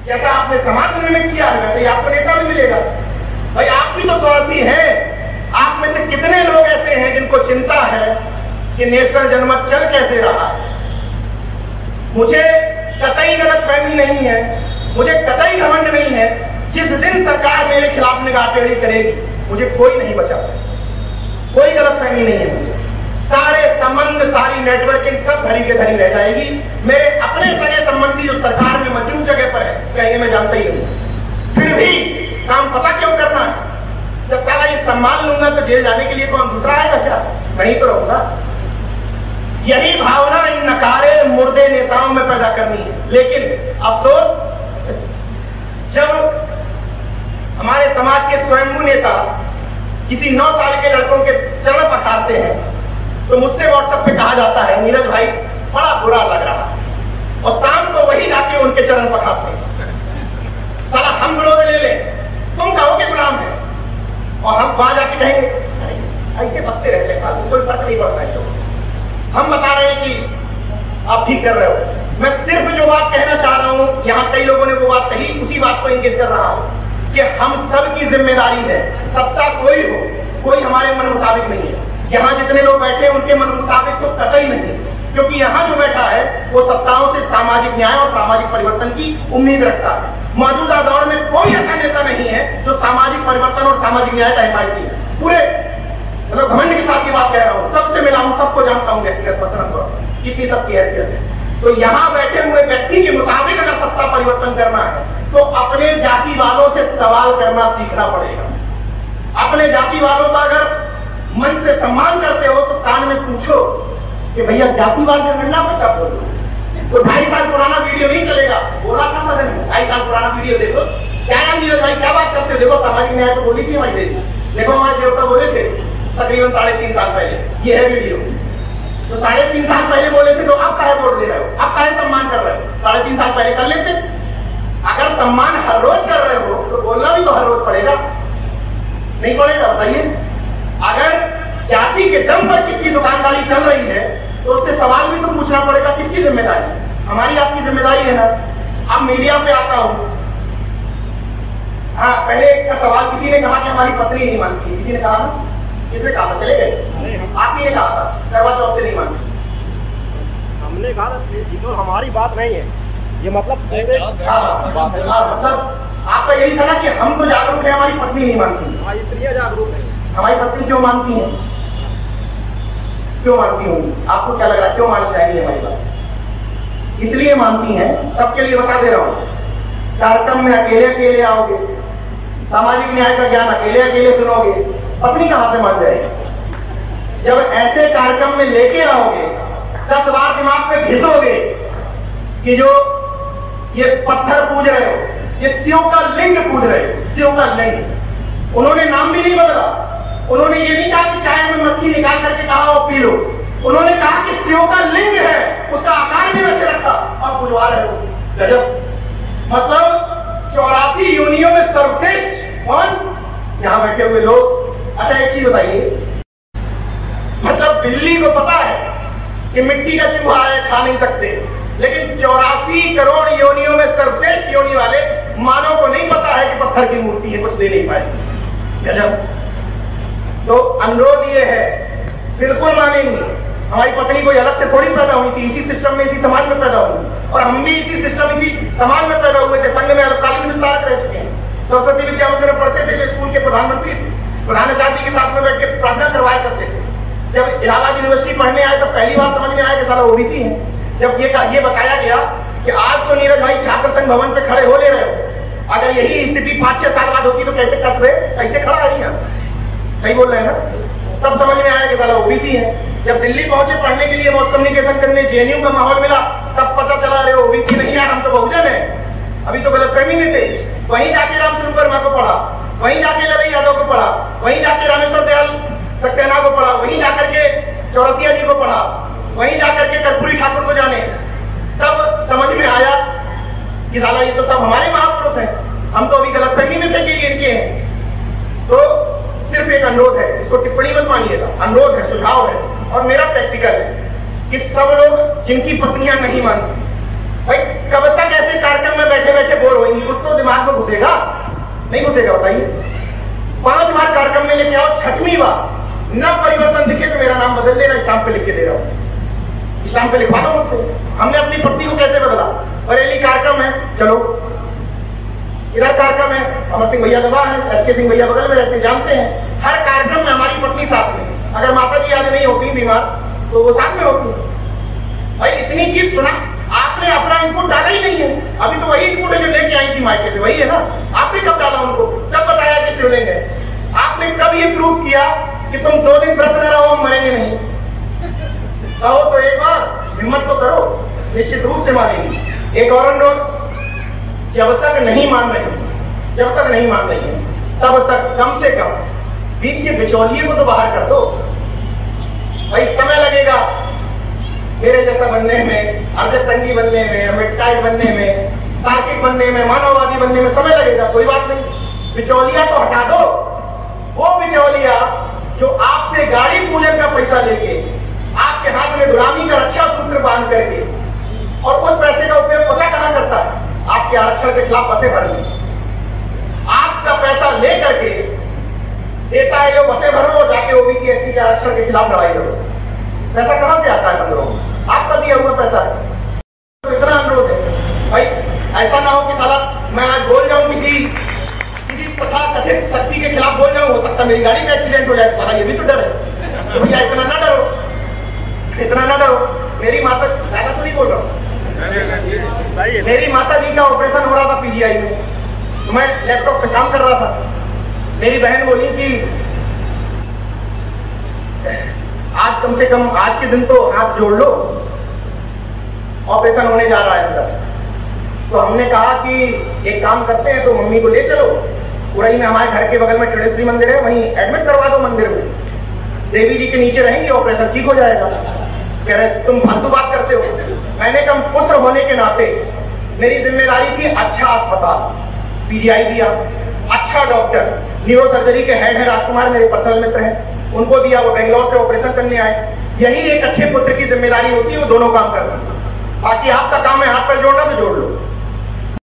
जैसा आपने समाज निर्मित किया है वैसे ही आपको नेता भी मिलेगा। भाई आप भी तो स्वार्थी हैं। आप में से कितने लोग ऐसे हैं जिनको चिंता है कि नेशनल जनमत चल कैसे रहा है। मुझे कतई गलतफहमी नहीं है, मुझे कतई घमंड नहीं है। जिस दिन सरकार मेरे खिलाफ निगाह टेढ़ी करेगी मुझे कोई नहीं बचा, कोई गलतफहमी नहीं है मुझे। सारे संबंध, सारी नेटवर्किंग सब धरी के धरी रह जाएगी। मेरे अपने सगे संबंधी जो सरकार में मौजूद जगह पर है कहीं मैं जानता ही नहीं। फिर भी काम पता क्यों करना है? जब सारा ये सम्मान लूंगा तो जेल जाने के लिए कौन दूसरा आएगा क्या? नहीं तो रहूंगा। यही भावना इन नकारे मुर्दे नेताओं में पैदा करनी है। लेकिन अफसोस, जब हमारे समाज के स्वयंभू नेता किसी 9 साल के लड़कों के चरण पखारते हैं तो मुझसे व्हाट्सएप पे कहा जाता है नीरज भाई बड़ा बुरा लग रहा है, और शाम को वही जाके उनके चरण पखारते हैं। साला हम विरोध ले ले, तुम कहो कि गुलाम है, और हम वहां जाके कहेंगे ऐसे भक्ते रहते हैं, कोई फर्क नहीं पड़ता है। तो हम बता रहे हैं कि आप ठीक कर रहे हो। मैं सिर्फ जो बात कहना चाह रहा हूं, यहाँ कई लोगों ने वो बात कही, उसी बात को इंगित कर रहा हूं कि हम सब की जिम्मेदारी है। सत्ता कोई हो, कोई हमारे मन मुताबिक नहीं है। यहाँ जितने लोग बैठे हैं उनके मन मुताबिक तो कतई नहीं, क्योंकि यहाँ जो बैठा है वो सत्ताओं से सामाजिक न्याय और सामाजिक परिवर्तन की उम्मीद रखता है। मौजूदा दौर में कोई ऐसा नेता नहीं है जो सामाजिक परिवर्तन और सामाजिक न्याय का हिमायती है। पूरे मतलब घमंड के साथ ये बात कह रहा हूँ, सबसे मिला हूँ, सबको जानता हूँ व्यक्तिगत पसंद कितनी सबकी हैसियत है। तो यहाँ बैठे हुए व्यक्ति के मुताबिक अगर सत्ता परिवर्तन करना है तो अपने जाति वालों से सवाल करना सीखना पड़ेगा। अपने जाति वालों का अगर मन से सम्मान करते हो तो कान में पूछो कि भैया जातिवाद झगड़ना पे कब बोलो। तो 2.5 साल पुराना वीडियो नहीं चलेगा, बोला था सदन में 2.5 साल पुराना वीडियो देखो। क्या यार नीरज भाई क्या बात करते हो? देखो सामाजिक न्याय को बोली थी हमारी देवी, देखो हमारे देवता बोले थे तकरीबन 3.5 साल पहले, ये है वीडियो। तो 3.5 साल पहले बोले थे तो अब काहे वोट दे रहे हो, अब काहे सम्मान कर रहे हो? 3.5 साल पहले कर लेते। अगर सम्मान हर रोज कर रहे हो तो बोलना भी तो हर रोज पड़ेगा, नहीं पड़ेगा? बताइए। अगर जाति के दम पर किसकी दुकानदारी चल रही है तो उससे सवाल भी तो पूछना पड़ेगा, किसकी जिम्मेदारी? हमारी आपकी जिम्मेदारी है ना। अब मीडिया पे आता हूं, हाँ पहले का सवाल किसी ने कहा कि हमारी पत्नी नहीं मानती है, किसी ने कहा ना, किसने कहा था? चले गए आपने ये कहा था करवा चौथ से नहीं मानती। हमने कहा था हमारी बात नहीं है ये, मतलब मतलब आपका यही था ना कि हम तो जागरूक है, हमारी पत्नी नहीं मानती। हमारी स्त्रियां जागरूक है। हमारी पत्नी क्यों मानती है? क्यों मानती होंगी? आपको क्या लग रहा है क्यों माननी चाहिए हमारी बात? इसलिए मानती हैं, सबके लिए बता दे रहा हूं। कार्यक्रम में अकेले अकेले आओगे, सामाजिक न्याय का ज्ञान अकेले अकेले सुनोगे, पत्नी कहां से मान जाएगी? जब ऐसे कार्यक्रम में लेके आओगे 10 बार दिमाग में घिसोगे कि जो ये पत्थर पूज रहे हो, ये शिव का लिंग पूज रहे हो, शिव का लिंग। उन्होंने नाम भी नहीं बदला, उन्होंने ये नहीं कहा कि चाय में मक्खी निकाल करके कहा और पी लो, उन्होंने कहा कि शिव का लिंग है, उसका आकार भी वैसे रखा और पूजवा रहे हो। गजब। मतलब 84 योनियों में सर्वश्रेष्ठ कौन? यहां बैठे हुए लोग। अच्छा एक चीज बताइए, मतलब बिल्ली को पता है कि मिट्टी का चूहा है, खा नहीं सकते, लेकिन 84 करोड़ योनियों में सर्वश्रेष्ठ योनि वाले मानव को नहीं पता है कि पत्थर की मूर्ति है, कुछ दे नहीं पाएगी। गजब। तो अनुरोध ये है, बिल्कुल मानेंगे। हमारी पत्नी कोई अलग से थोड़ी पैदा हुई थी, इसी सिस्टम में, इसी समाज में पैदा हुई, और हम भी इसी सिस्टम, इसी समाज में पैदा हुए थे। संघ में अल्पकालीन विस्तारक रह चुके हैं। सरस्वती विद्या मंदिर में पढ़ते थे, जो स्कूल के प्रधानमंत्री प्रधानाचार्य के साथ में बैठ के प्रार्थना करवाया करते थे। जब इलाहाबाद यूनिवर्सिटी पढ़ने आए तो पहली बार समझ में आया कि साला ओबीसी है। जब ये बताया गया कि आज तो नीरज भाई छात्र संघ भवन पे खड़े हो ले रहे हो, अगर यही स्थिति 5-6 साल बाद होती तो कैसे कस रहे, कैसे खड़ा रही है? सही बोल रहे हैं ना? तब समझ में आया कि साला ओबीसी है। जब दिल्ली पहुंचे पढ़ने के लिए, मास कम्युनिकेशन करने, जेएनयू का माहौल मिला, तब पता चला रहे ओबीसी नहीं यार, हम तो बहुजन है। अभी तो गलतफहमी नहीं थे। वहीं जाके राम स्वरूप वर्मा को पढ़ा, वहीं जाके ललई यादव को पढ़ा, वहीं जाके रामेश्वर दयाल सक्सेना को पढ़ा, वहीं जाकर के चौरसिया जी को पढ़ा, वहीं जाकर के कर्पूरी ठाकुर को जाने। तब समझ में आया कि साला ये तो सब हमारे महापुरुष हैं, हम तो अभी गलतफहमी में थे कि ये इनके हैं। तो सिर्फ एक अनुरोध है, इसको टिप्पणी मत मानिएगा, अनुरोध है, सुझाव है, और मेरा प्रैक्टिकल है कि सब लोग जिनकी पत्नियां नहीं मानती, भाई कब तक ऐसे कार्यक्रम में बैठे बैठे बोर होंगे? दिमाग में घुसेगा? नहीं घुसेगा, बताइए। 5 बार कार्यक्रम में लेके आओ, 6वीं बार न परिवर्तन दिखे तो मेरा नाम बदल देना, स्टाम्प पे लिख के दे रहा हूं, स्टाम्प पे लिखवा दो मुझसे। हमने अपनी पत्नी को कैसे बदला? बरेली कार्यक्रम है, चलो इधर कार्यक्रम है, अमर सिंह भैया दबा है, एसके सिंह भैया बगल में रहते, जानते हैं। हर कार्यक्रम में हमारी पत्नी साथ में, अगर माता जी आज नहीं होती बीमार तो वो साथ में होती। भाई इतनी चीज सुना, आपने अपना इनपुट डाला ही नहीं है। अभी तो वही इनपुट है जो लेके आई थी मायके से, वही है ना। आपने कब डाला उनको? कब बताया कि शिवलिंग है? आपने कब ये प्रूव किया कि तुम 2 दिन व्रत में रहो, हम मरेंगे नहीं? कहो तो एक बार, हिम्मत तो करो, निश्चित रूप से मानेंगी। एक और अनुरोध, जब तक नहीं मान रही, जब तक नहीं मान रही है, तब तक कम से कम बीच के बिचौलिए को तो बाहर कर दो। भाई समय लगेगा मेरे जैसा बनने में, अर्धसंगी बनने में, अमेरिकाइट बनने में, तार्किक बनने में, मानववादी बनने में समय लगेगा, कोई बात नहीं। बिचौलिया तो हटा दो। वो बिचौलिया जो आपसे गाड़ी पूजन का पैसा लेके, आपके हाथ में गुलामी का रक्षा सूत्र बांध करके, और उस पैसे का उपयोग पता कहां करता है? आपके आरक्षण के खिलाफ बसें भरने। आपका पैसा लेकर के देता है जो बसें भरो, जाके ओबीसी एससी के आरक्षण के खिलाफ लड़ाई करो। पैसा कहां से आता है? हम लोग आपका दिया हुआ पैसा है। तो इतना अनुरोध है भाई, ऐसा ना हो कि साला मैं आज बोल जाऊं किसी तथा कथित शक्ति के खिलाफ बोल जाऊं, हो सकता मेरी गाड़ी का एक्सीडेंट हो जाए, साला ये भी तो डर है। तो भैया इतना ना डरो, इतना ना डरो। मेरी माता, ज्यादा तो नहीं बोल रहा हूँ, मेरी माता जी का ऑपरेशन हो रहा था पीजीआई में, तो मैं लैपटॉप पे काम कर रहा था। मेरी बहन बोली कि आज कम से कम आज के दिन तो हाथ जोड़ लो, ऑपरेशन होने जा रहा है अंदर। तो हमने कहा कि एक काम करते हैं, तो मम्मी को ले चलो उड़ई में, हमारे घर के बगल में टिड़ेश्वरी मंदिर है, वहीं एडमिट करवा दो मंदिर में, देवी जी के नीचे रहेंगे, ऑपरेशन ठीक हो जाएगा। कह रहे तुम फालतू बात करते हो। मैंने कम पुत्र होने के नाते मेरी जिम्मेदारी थी अच्छा अस्पताल, पीजीआई दिया, अच्छा डॉक्टर, न्यूरो सर्जरी के हेड है राजकुमार, मेरे पर्सनल मित्र हैं, उनको दिया, वो बेंगलोर से ऑपरेशन करने आए। यही एक अच्छे पुत्र की जिम्मेदारी होती है, वो दोनों काम करना। बाकी आपका काम है हाथ पर जोड़ना, तो जोड़ लो।